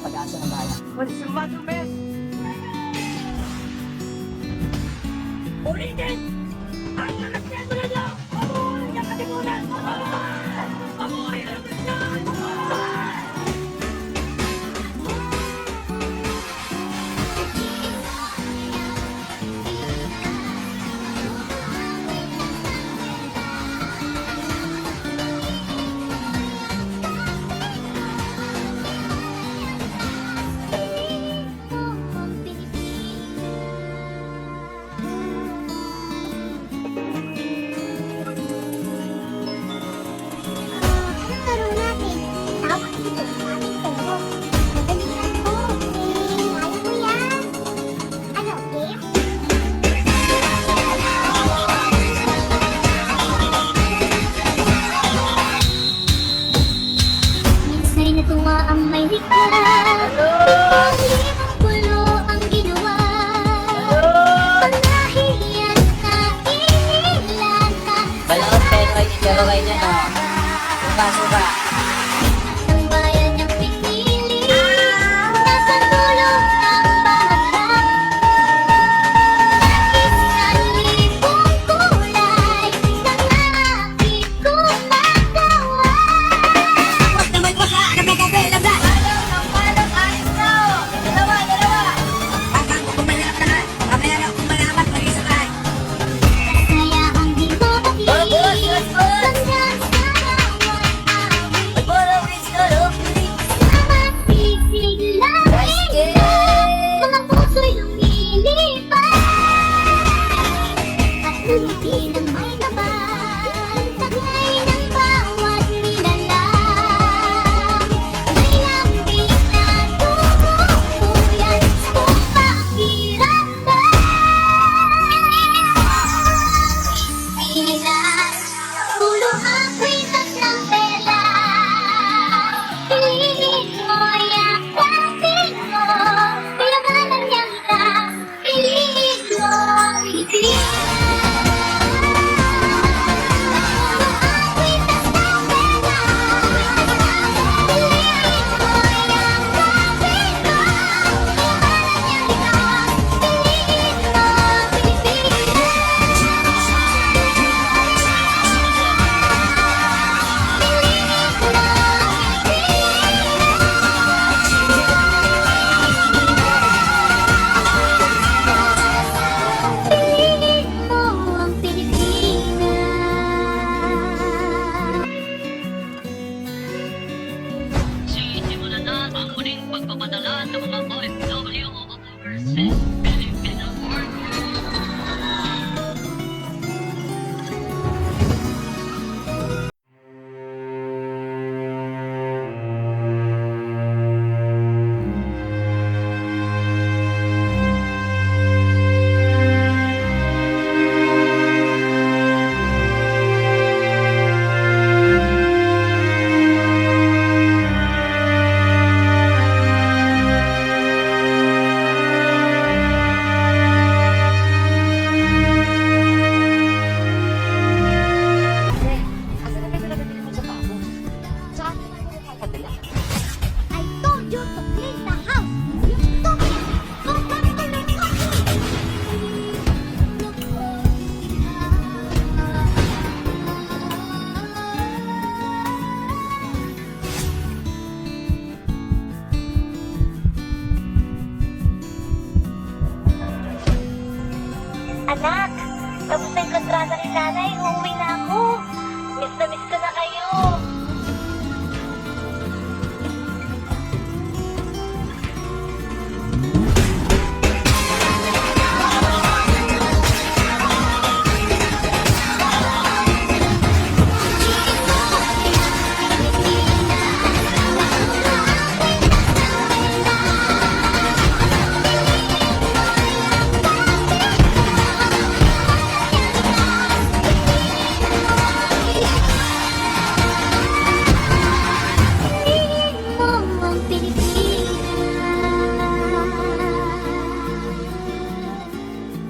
ng pag-asa ng bayan. Ulitin! Ang mga siyempre nyo! Pabuhay ang katimunan! Pabuhay ang katimunan! Ang may likha, limang pulo ang ginawa. Panghahiyan ka, inilan ka. Balot, pero ay nagkaroon kayo niya, no? Suka. Ang bayan niyang pinili, nasa dulo ng bahaghang. Isang libong kulay, nangakit kumagawa. Huwag naman wala, nagkakabela ba? Palong, ayos na! Dalawa! Hanggang kumalap na, mamaya na kumalamat, mag-isa tayo. Kaya ang di mo hanggang sa mga puso'y lumilipad at lumiti ng may laban. Taglay ng bawat nilalang, may lambing na tumutuyan kung pakiramdam. Pinilas, ulo ako'y tatlang tela. Piliin mo, yakapin mo, pinagalan niya kita. Piliin mo, Pilipinas. Ulo ako'y tatlang tela. Piliin mo, yakapin mo, pinagalan niya kita. Piliin mo, Piliin mo ang Pilipinas. Sisimulan na ang muling pagpapadala sa mga